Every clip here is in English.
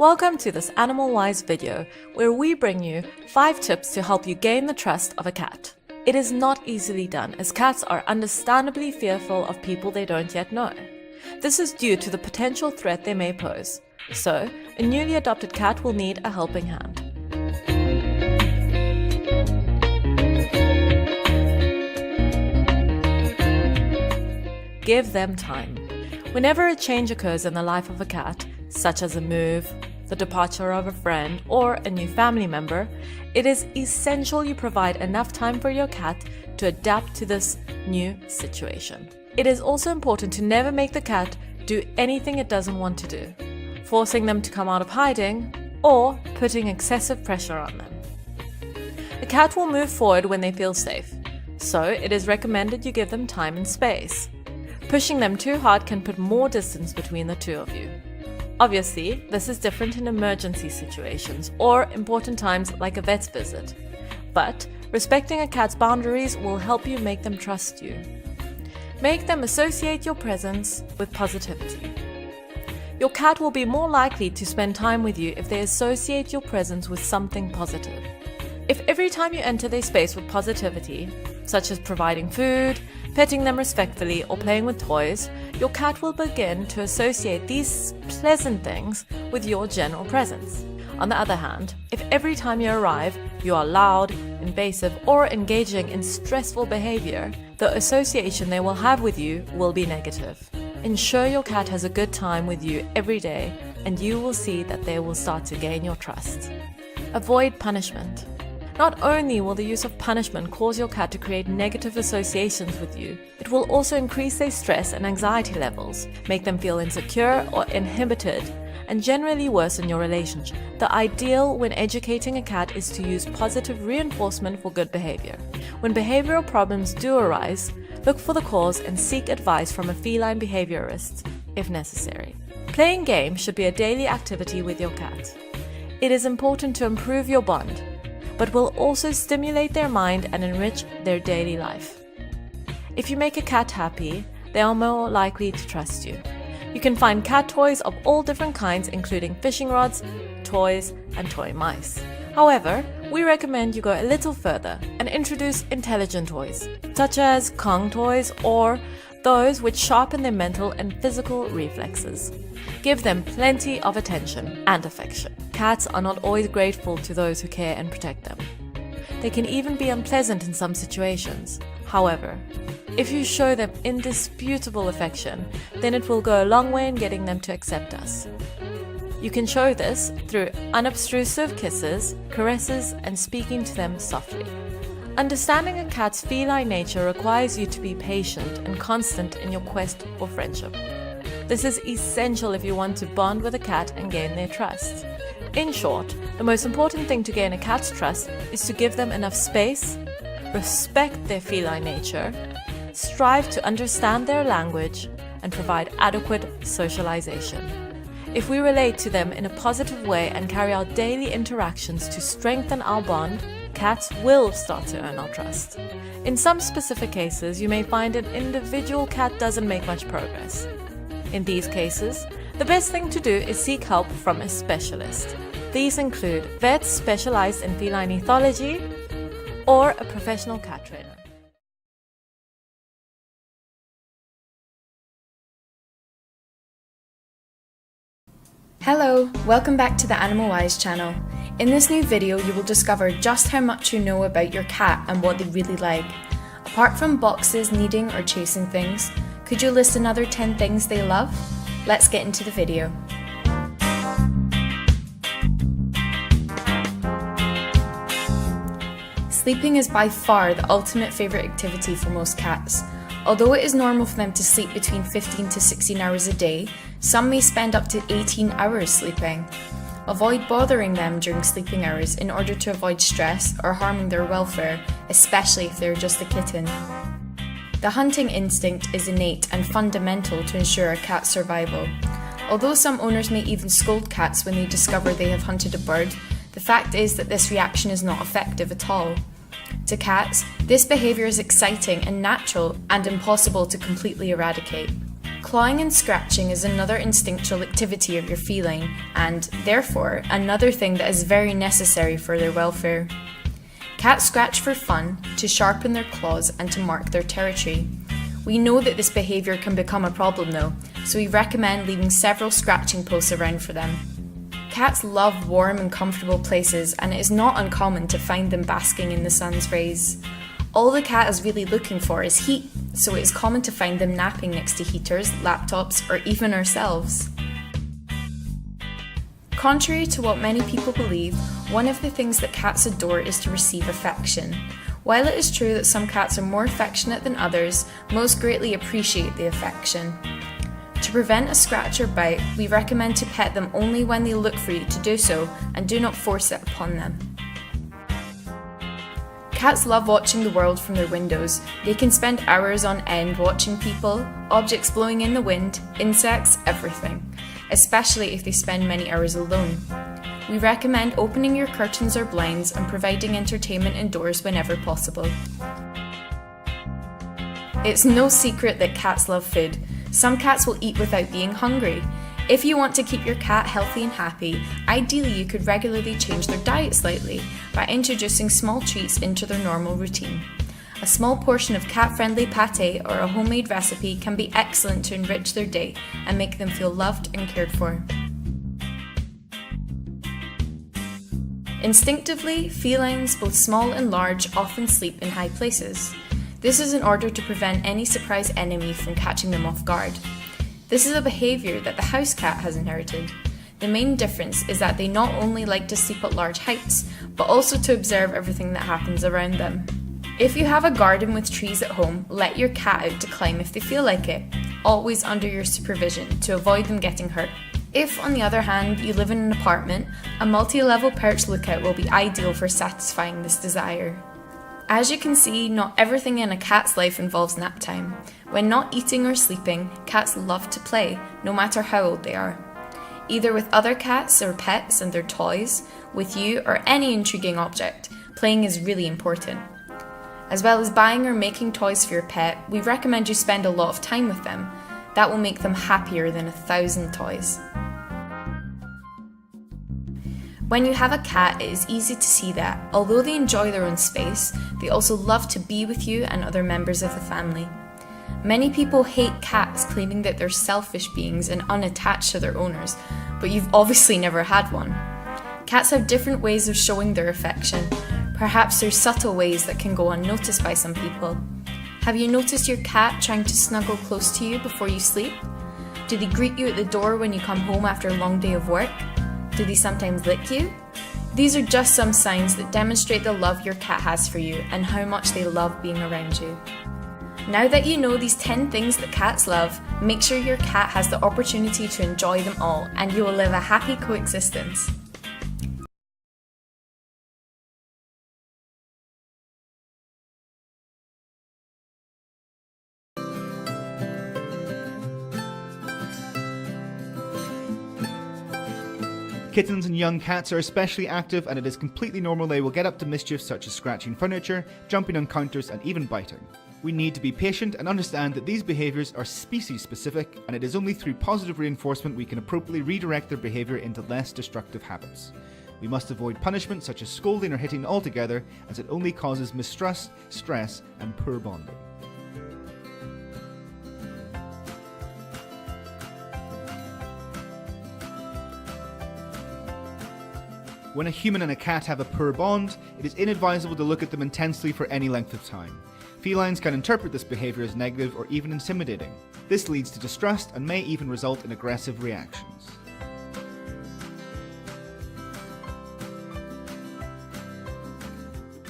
Welcome to this Animal Wise video, where we bring you 5 tips to help you gain the trust of a cat. It is not easily done, as cats are understandably fearful of people they don't yet know. This is due to the potential threat they may pose. So, a newly adopted cat will need a helping hand. Give them time. Whenever a change occurs in the life of a cat, such as a move, the departure of a friend, or a new family member, it is essential you provide enough time for your cat to adapt to this new situation. It is also important to never make the cat do anything it doesn't want to do, forcing them to come out of hiding, or putting excessive pressure on them. A cat will move forward when they feel safe, so it is recommended you give them time and space. Pushing them too hard can put more distance between the two of you. Obviously, this is different in emergency situations or important times like a vet's visit, but respecting a cat's boundaries will help you make them trust you. Make them associate your presence with positivity. Your cat will be more likely to spend time with you if they associate your presence with something positive. If every time you enter their space with positivity, such as providing food, petting them respectfully, or playing with toys, your cat will begin to associate these pleasant things with your general presence. On the other hand, if every time you arrive, you are loud, invasive, or engaging in stressful behavior, the association they will have with you will be negative. Ensure your cat has a good time with you every day, and you will see that they will start to gain your trust. Avoid punishment. Not only will the use of punishment cause your cat to create negative associations with you, it will also increase their stress and anxiety levels, make them feel insecure or inhibited, and generally worsen your relationship. The ideal when educating a cat is to use positive reinforcement for good behavior. When behavioral problems do arise, look for the cause and seek advice from a feline behaviorist, if necessary. Playing games should be a daily activity with your cat. It is important to improve your bond, but will also stimulate their mind and enrich their daily life. If you make a cat happy, they are more likely to trust you. You can find cat toys of all different kinds, including fishing rods, toys, and toy mice. However, we recommend you go a little further and introduce intelligent toys, such as Kong toys or those which sharpen their mental and physical reflexes. Give them plenty of attention and affection. Cats are not always grateful to those who care and protect them. They can even be unpleasant in some situations. However, if you show them indisputable affection, then it will go a long way in getting them to accept us. You can show this through unobtrusive kisses, caresses, and speaking to them softly. Understanding a cat's feline nature requires you to be patient and constant in your quest for friendship. This is essential if you want to bond with a cat and gain their trust. In short, the most important thing to gain a cat's trust is to give them enough space, respect their feline nature, strive to understand their language, and provide adequate socialization. If we relate to them in a positive way and carry out daily interactions to strengthen our bond, cats will start to earn our trust. In some specific cases, you may find an individual cat doesn't make much progress. In these cases, the best thing to do is seek help from a specialist. These include vets specialized in feline ethology or a professional cat trainer. Hello, welcome back to the Animal Wise channel. In this new video, you will discover just how much you know about your cat and what they really like. Apart from boxes, kneading, or chasing things, could you list another 10 things they love? Let's get into the video. Sleeping is by far the ultimate favourite activity for most cats. Although it is normal for them to sleep between 15 to 16 hours a day, some may spend up to 18 hours sleeping. Avoid bothering them during sleeping hours in order to avoid stress or harming their welfare, especially if they're just a kitten. The hunting instinct is innate and fundamental to ensure a cat's survival. Although some owners may even scold cats when they discover they have hunted a bird, the fact is that this reaction is not effective at all. To cats, this behaviour is exciting and natural and impossible to completely eradicate. Clawing and scratching is another instinctual activity of your feline and, therefore, another thing that is very necessary for their welfare. Cats scratch for fun, to sharpen their claws and to mark their territory. We know that this behaviour can become a problem though, so we recommend leaving several scratching posts around for them. Cats love warm and comfortable places, and it is not uncommon to find them basking in the sun's rays. All the cat is really looking for is heat, so it is common to find them napping next to heaters, laptops, or even ourselves. Contrary to what many people believe, one of the things that cats adore is to receive affection. While it is true that some cats are more affectionate than others, most greatly appreciate the affection. To prevent a scratch or bite, we recommend to pet them only when they look for you to do so, and do not force it upon them. Cats love watching the world from their windows. They can spend hours on end watching people, objects blowing in the wind, insects, everything, especially if they spend many hours alone. We recommend opening your curtains or blinds and providing entertainment indoors whenever possible. It's no secret that cats love food. Some cats will eat without being hungry. If you want to keep your cat healthy and happy, ideally you could regularly change their diet slightly by introducing small treats into their normal routine. A small portion of cat-friendly pâté or a homemade recipe can be excellent to enrich their day and make them feel loved and cared for. Instinctively, felines, both small and large, often sleep in high places. This is in order to prevent any surprise enemy from catching them off guard. This is a behaviour that the house cat has inherited. The main difference is that they not only like to sleep at large heights, but also to observe everything that happens around them. If you have a garden with trees at home, let your cat out to climb if they feel like it, always under your supervision to avoid them getting hurt. If, on the other hand, you live in an apartment, a multi-level perch lookout will be ideal for satisfying this desire. As you can see, not everything in a cat's life involves nap time. When not eating or sleeping, cats love to play, no matter how old they are. Either with other cats or pets and their toys, with you or any intriguing object, playing is really important. As well as buying or making toys for your pet, we recommend you spend a lot of time with them. That will make them happier than 1,000 toys. When you have a cat, it is easy to see that, although they enjoy their own space, they also love to be with you and other members of the family. Many people hate cats, claiming that they're selfish beings and unattached to their owners, but you've obviously never had one. Cats have different ways of showing their affection. Perhaps there's subtle ways that can go unnoticed by some people. Have you noticed your cat trying to snuggle close to you before you sleep? Do they greet you at the door when you come home after a long day of work? Do they sometimes lick you? These are just some signs that demonstrate the love your cat has for you and how much they love being around you. Now that you know these 10 things that cats love, make sure your cat has the opportunity to enjoy them all and you will live a happy coexistence. Kittens and young cats are especially active, and it is completely normal they will get up to mischief such as scratching furniture, jumping on counters and even biting. We need to be patient and understand that these behaviours are species specific, and it is only through positive reinforcement we can appropriately redirect their behaviour into less destructive habits. We must avoid punishment such as scolding or hitting altogether, as it only causes mistrust, stress and poor bonding. When a human and a cat have a poor bond, it is inadvisable to look at them intensely for any length of time. Felines can interpret this behaviour as negative or even intimidating. This leads to distrust and may even result in aggressive reactions.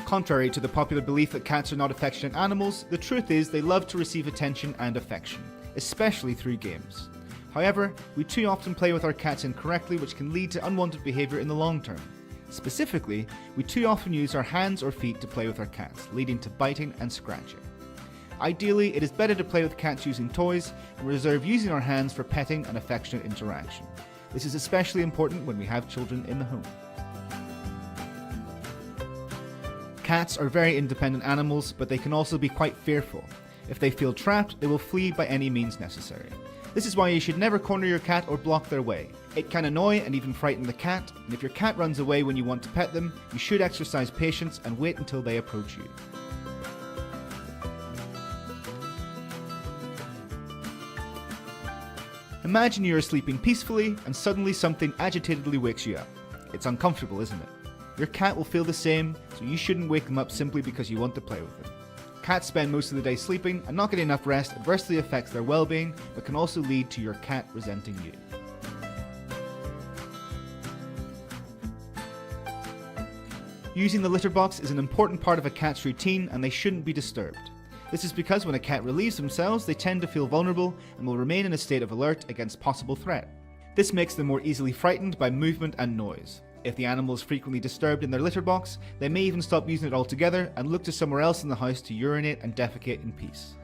Contrary to the popular belief that cats are not affectionate animals, the truth is they love to receive attention and affection, especially through games. However, we too often play with our cats incorrectly, which can lead to unwanted behaviour in the long term. Specifically, we too often use our hands or feet to play with our cats, leading to biting and scratching. Ideally, it is better to play with cats using toys and reserve using our hands for petting and affectionate interaction. This is especially important when we have children in the home. Cats are very independent animals, but they can also be quite fearful. If they feel trapped, they will flee by any means necessary. This is why you should never corner your cat or block their way. It can annoy and even frighten the cat, and if your cat runs away when you want to pet them, you should exercise patience and wait until they approach you. Imagine you are sleeping peacefully and suddenly something agitatedly wakes you up. It's uncomfortable, isn't it? Your cat will feel the same, so you shouldn't wake them up simply because you want to play with them. Cats spend most of the day sleeping, and not getting enough rest adversely affects their well-being, but can also lead to your cat resenting you. Using the litter box is an important part of a cat's routine, and they shouldn't be disturbed. This is because when a cat relieves themselves, they tend to feel vulnerable and will remain in a state of alert against possible threat. This makes them more easily frightened by movement and noise. If the animal is frequently disturbed in their litter box, they may even stop using it altogether and look to somewhere else in the house to urinate and defecate in peace.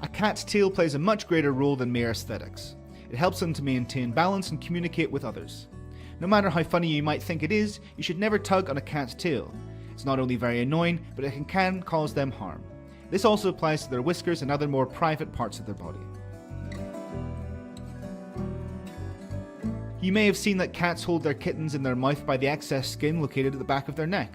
A cat's tail plays a much greater role than mere aesthetics. It helps them to maintain balance and communicate with others. No matter how funny you might think it is, you should never tug on a cat's tail. It's not only very annoying, but it can cause them harm. This also applies to their whiskers and other more private parts of their body. You may have seen that cats hold their kittens in their mouth by the excess skin located at the back of their neck.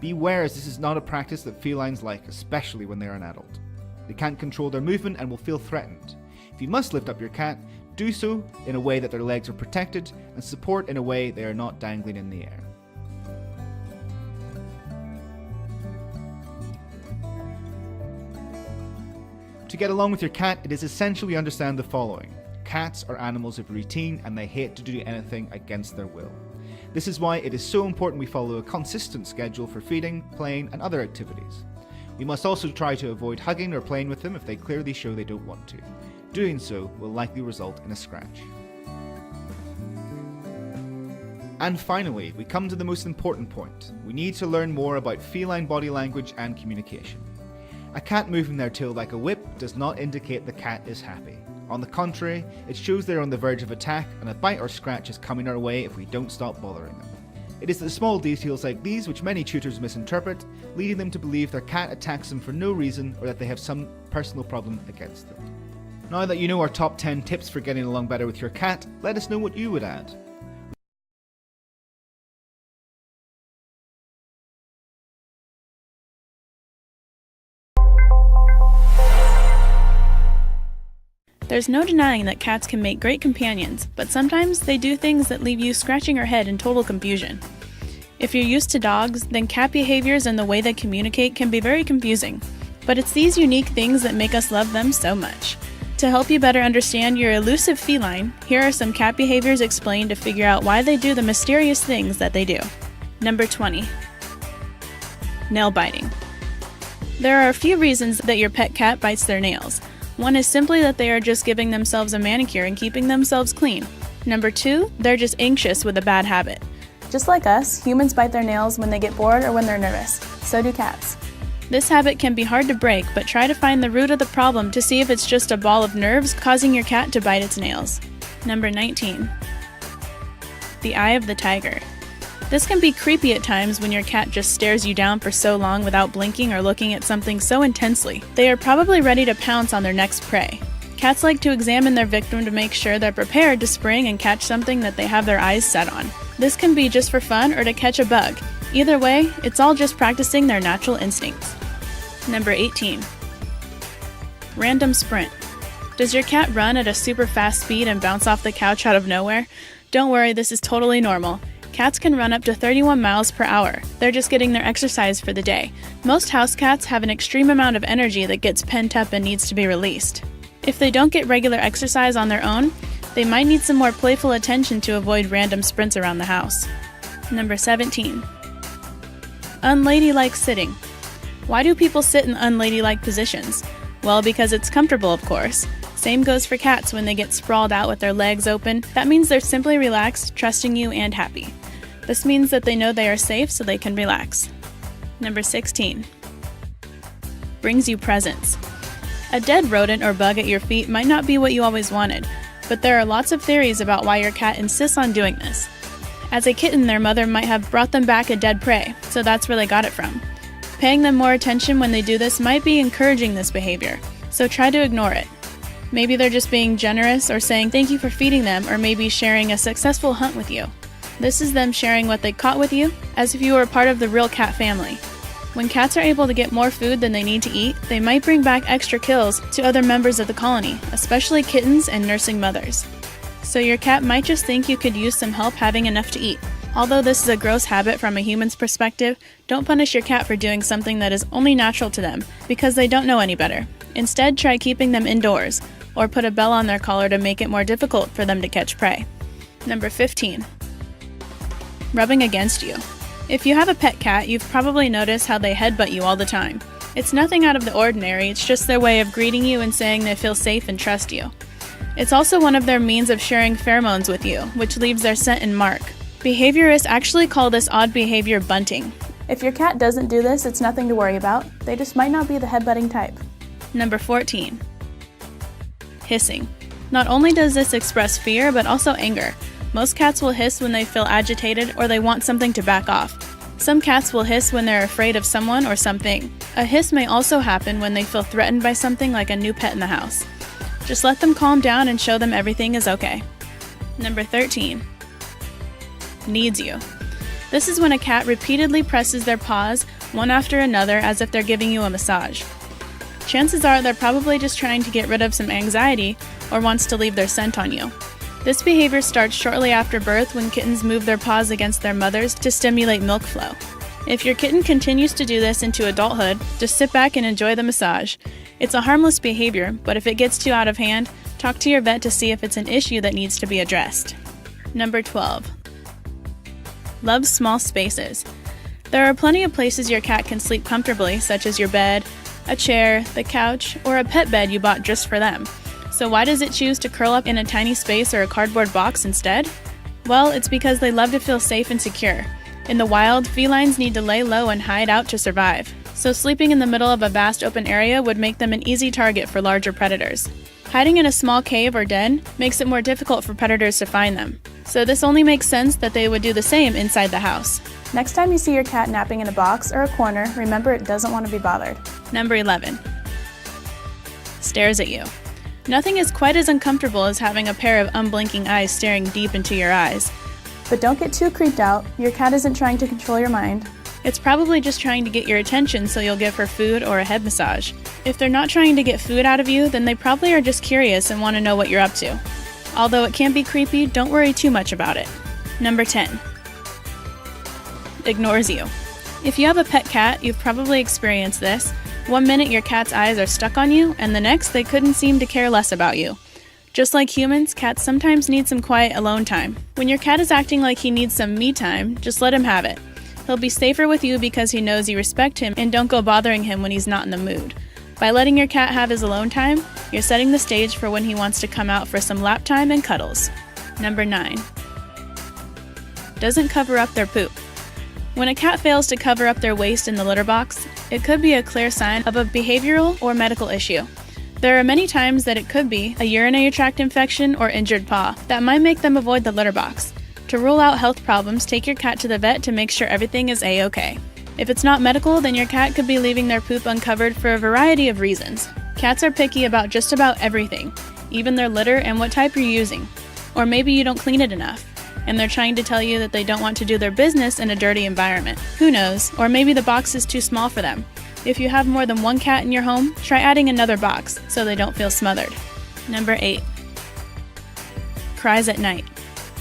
Beware, as this is not a practice that felines like, especially when they are an adult. They can't control their movement and will feel threatened. If you must lift up your cat, do so in a way that their legs are protected and support in a way they are not dangling in the air. To get along with your cat, it is essential you understand the following. Cats are animals of routine and they hate to do anything against their will. This is why it is so important we follow a consistent schedule for feeding, playing, and other activities. We must also try to avoid hugging or playing with them if they clearly show they don't want to. Doing so will likely result in a scratch. And finally, we come to the most important point. We need to learn more about feline body language and communication. A cat moving their tail like a whip does not indicate the cat is happy. On the contrary, it shows they're on the verge of attack and a bite or scratch is coming our way if we don't stop bothering them. It is the small details like these which many tutors misinterpret, leading them to believe their cat attacks them for no reason or that they have some personal problem against them. Now that you know our top 10 tips for getting along better with your cat, let us know what you would add. There's no denying that cats can make great companions, but sometimes they do things that leave you scratching your head in total confusion. If you're used to dogs, then cat behaviors and the way they communicate can be very confusing. But it's these unique things that make us love them so much. To help you better understand your elusive feline, here are some cat behaviors explained to figure out why they do the mysterious things that they do. Number 20. Nail biting. There are a few reasons that your pet cat bites their nails. One is simply that they are just giving themselves a manicure and keeping themselves clean. Number 2, they're just anxious with a bad habit. Just like us, humans bite their nails when they get bored or when they're nervous. So do cats. This habit can be hard to break, but try to find the root of the problem to see if it's just a ball of nerves causing your cat to bite its nails. Number 19. The eye of the tiger. This can be creepy at times when your cat just stares you down for so long without blinking or looking at something so intensely. They are probably ready to pounce on their next prey. Cats like to examine their victim to make sure they're prepared to spring and catch something that they have their eyes set on. This can be just for fun or to catch a bug. Either way, it's all just practicing their natural instincts. Number 18. Random sprint. Does your cat run at a super fast speed and bounce off the couch out of nowhere? Don't worry, this is totally normal. Cats can run up to 31 miles per hour. They're just getting their exercise for the day. Most house cats have an extreme amount of energy that gets pent up and needs to be released. If they don't get regular exercise on their own, they might need some more playful attention to avoid random sprints around the house. Number 17. Unladylike sitting. Why do people sit in unladylike positions? Well, because it's comfortable, of course. Same goes for cats when they get sprawled out with their legs open. That means they're simply relaxed, trusting you, and happy. This means that they know they are safe so they can relax. Number 16. Brings you presents. A dead rodent or bug at your feet might not be what you always wanted, but there are lots of theories about why your cat insists on doing this. As a kitten, their mother might have brought them back a dead prey, so that's where they got it from. Paying them more attention when they do this might be encouraging this behavior, so try to ignore it. Maybe they're just being generous or saying thank you for feeding them, or maybe sharing a successful hunt with you. This is them sharing what they caught with you, as if you were part of the real cat family. When cats are able to get more food than they need to eat, they might bring back extra kills to other members of the colony, especially kittens and nursing mothers. So your cat might just think you could use some help having enough to eat. Although this is a gross habit from a human's perspective, don't punish your cat for doing something that is only natural to them, because they don't know any better. Instead, try keeping them indoors, or put a bell on their collar to make it more difficult for them to catch prey. Number 15. Rubbing against you. If you have a pet cat, you've probably noticed how they headbutt you all the time. It's nothing out of the ordinary, it's just their way of greeting you and saying they feel safe and trust you. It's also one of their means of sharing pheromones with you, which leaves their scent and mark. Behaviorists actually call this odd behavior bunting. If your cat doesn't do this, it's nothing to worry about. They just might not be the headbutting type. Number 14. Hissing. Not only does this express fear, but also anger. Most cats will hiss when they feel agitated or they want something to back off. Some cats will hiss when they're afraid of someone or something. A hiss may also happen when they feel threatened by something like a new pet in the house. Just let them calm down and show them everything is okay. Number 13. Needs you. This is when a cat repeatedly presses their paws one after another as if they're giving you a massage. Chances are they're probably just trying to get rid of some anxiety or wants to leave their scent on you. This behavior starts shortly after birth when kittens move their paws against their mothers to stimulate milk flow. If your kitten continues to do this into adulthood, just sit back and enjoy the massage. It's a harmless behavior, but if it gets too out of hand, talk to your vet to see if it's an issue that needs to be addressed. Number 12. Loves small spaces. There are plenty of places your cat can sleep comfortably, such as your bed, a chair, the couch, or a pet bed you bought just for them. So why does it choose to curl up in a tiny space or a cardboard box instead? Well, it's because they love to feel safe and secure. In the wild, felines need to lay low and hide out to survive. So sleeping in the middle of a vast open area would make them an easy target for larger predators. Hiding in a small cave or den makes it more difficult for predators to find them. So this only makes sense that they would do the same inside the house. Next time you see your cat napping in a box or a corner, remember it doesn't want to be bothered. Number 11. Stares at you. Nothing is quite as uncomfortable as having a pair of unblinking eyes staring deep into your eyes. But don't get too creeped out. Your cat isn't trying to control your mind. It's probably just trying to get your attention so you'll give her food or a head massage. If they're not trying to get food out of you, then they probably are just curious and want to know what you're up to. Although it can be creepy, don't worry too much about it. Number 10. Ignores you. If you have a pet cat, you've probably experienced this. One minute your cat's eyes are stuck on you, and the next they couldn't seem to care less about you. Just like humans, cats sometimes need some quiet alone time. When your cat is acting like he needs some me time, just let him have it. He'll be safer with you because he knows you respect him and don't go bothering him when he's not in the mood. By letting your cat have his alone time, you're setting the stage for when he wants to come out for some lap time and cuddles. Number 9. Doesn't cover up their poop. When a cat fails to cover up their waste in the litter box, it could be a clear sign of a behavioral or medical issue. There are many times that it could be a urinary tract infection or injured paw that might make them avoid the litter box. To rule out health problems, take your cat to the vet to make sure everything is a-okay. If it's not medical, then your cat could be leaving their poop uncovered for a variety of reasons. Cats are picky about just about everything, even their litter and what type you're using. Or maybe you don't clean it enough, and they're trying to tell you that they don't want to do their business in a dirty environment. Who knows? Or maybe the box is too small for them. If you have more than one cat in your home, try adding another box so they don't feel smothered. Number 8. Cries at night.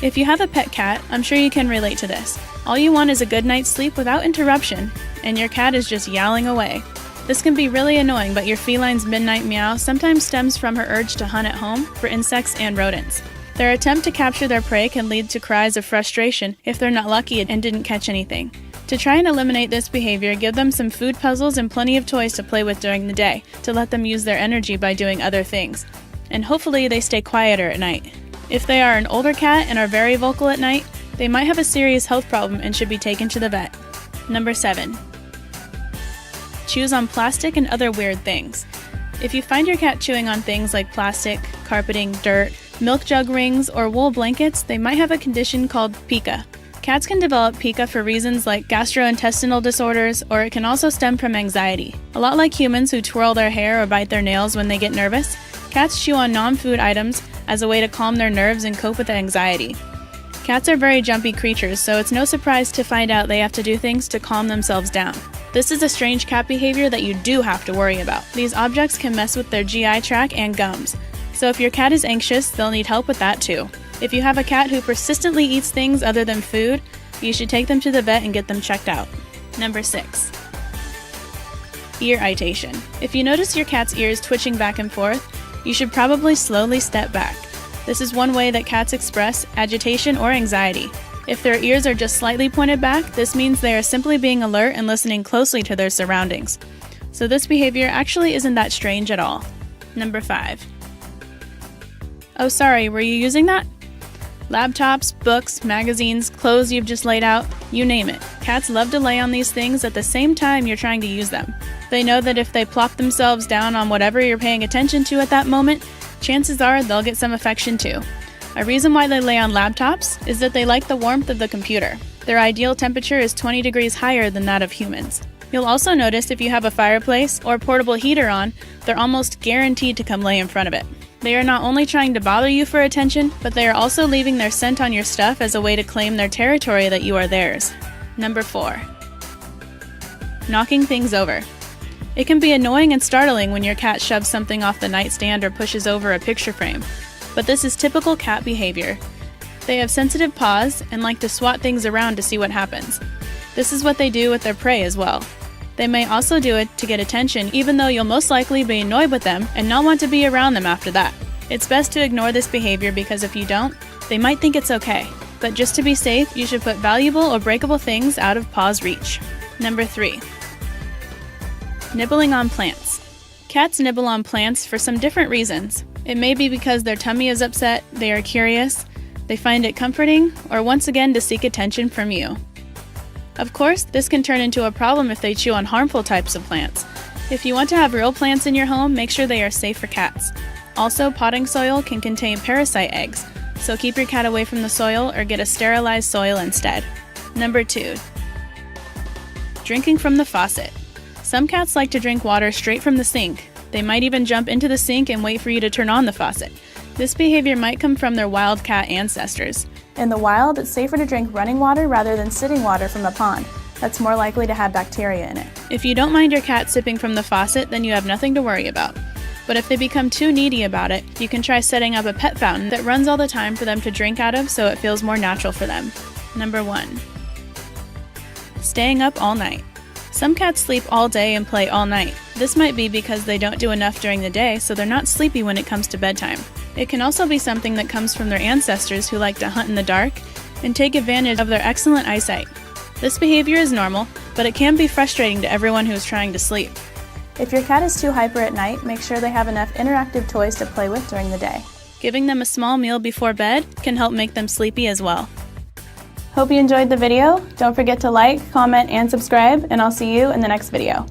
If you have a pet cat, I'm sure you can relate to this. All you want is a good night's sleep without interruption, and your cat is just yowling away. This can be really annoying, but your feline's midnight meow sometimes stems from her urge to hunt at home for insects and rodents. Their attempt to capture their prey can lead to cries of frustration if they're not lucky and didn't catch anything. To try and eliminate this behavior, give them some food puzzles and plenty of toys to play with during the day to let them use their energy by doing other things. And hopefully they stay quieter at night. If they are an older cat and are very vocal at night, they might have a serious health problem and should be taken to the vet. Number 7. Chews on plastic and other weird things. If you find your cat chewing on things like plastic, carpeting, dirt, milk jug rings, or wool blankets, they might have a condition called pica. Cats can develop pica for reasons like gastrointestinal disorders, or it can also stem from anxiety. A lot like humans who twirl their hair or bite their nails when they get nervous, cats chew on non-food items as a way to calm their nerves and cope with anxiety. Cats are very jumpy creatures, so it's no surprise to find out they have to do things to calm themselves down. This is a strange cat behavior that you do have to worry about. These objects can mess with their GI tract and gums, so if your cat is anxious, they'll need help with that too. If you have a cat who persistently eats things other than food, you should take them to the vet and get them checked out. Number 6. Ear itation. If you notice your cat's ears twitching back and forth, you should probably slowly step back. This is one way that cats express agitation or anxiety. If their ears are just slightly pointed back, this means they are simply being alert and listening closely to their surroundings. So this behavior actually isn't that strange at all. Number 5. Oh, sorry, were you using that? Laptops, books, magazines, clothes you've just laid out, you name it. Cats love to lay on these things at the same time you're trying to use them. They know that if they plop themselves down on whatever you're paying attention to at that moment, chances are they'll get some affection too. A reason why they lay on laptops is that they like the warmth of the computer. Their ideal temperature is 20 degrees higher than that of humans. You'll also notice if you have a fireplace or portable heater on, they're almost guaranteed to come lay in front of it. They are not only trying to bother you for attention, but they are also leaving their scent on your stuff as a way to claim their territory that you are theirs. Number 4. Knocking things over. It can be annoying and startling when your cat shoves something off the nightstand or pushes over a picture frame, but this is typical cat behavior. They have sensitive paws and like to swat things around to see what happens. This is what they do with their prey as well. They may also do it to get attention, even though you'll most likely be annoyed with them and not want to be around them after that. It's best to ignore this behavior because if you don't, they might think it's okay. But just to be safe, you should put valuable or breakable things out of paw's reach. Number 3. Nibbling on plants. Cats nibble on plants for some different reasons. It may be because their tummy is upset, they are curious, they find it comforting, or once again to seek attention from you. Of course, this can turn into a problem if they chew on harmful types of plants. If you want to have real plants in your home, make sure they are safe for cats. Also, potting soil can contain parasite eggs, so keep your cat away from the soil or get a sterilized soil instead. Number 2. Drinking from the faucet. Some cats like to drink water straight from the sink. They might even jump into the sink and wait for you to turn on the faucet. This behavior might come from their wild cat ancestors. In the wild, it's safer to drink running water rather than sitting water from a pond. That's more likely to have bacteria in it. If you don't mind your cat sipping from the faucet, then you have nothing to worry about. But if they become too needy about it, you can try setting up a pet fountain that runs all the time for them to drink out of so it feels more natural for them. Number 1. Staying up all night. Some cats sleep all day and play all night. This might be because they don't do enough during the day, so they're not sleepy when it comes to bedtime. It can also be something that comes from their ancestors who like to hunt in the dark and take advantage of their excellent eyesight. This behavior is normal, but it can be frustrating to everyone who is trying to sleep. If your cat is too hyper at night, make sure they have enough interactive toys to play with during the day. Giving them a small meal before bed can help make them sleepy as well. Hope you enjoyed the video. Don't forget to like, comment, and subscribe, and I'll see you in the next video.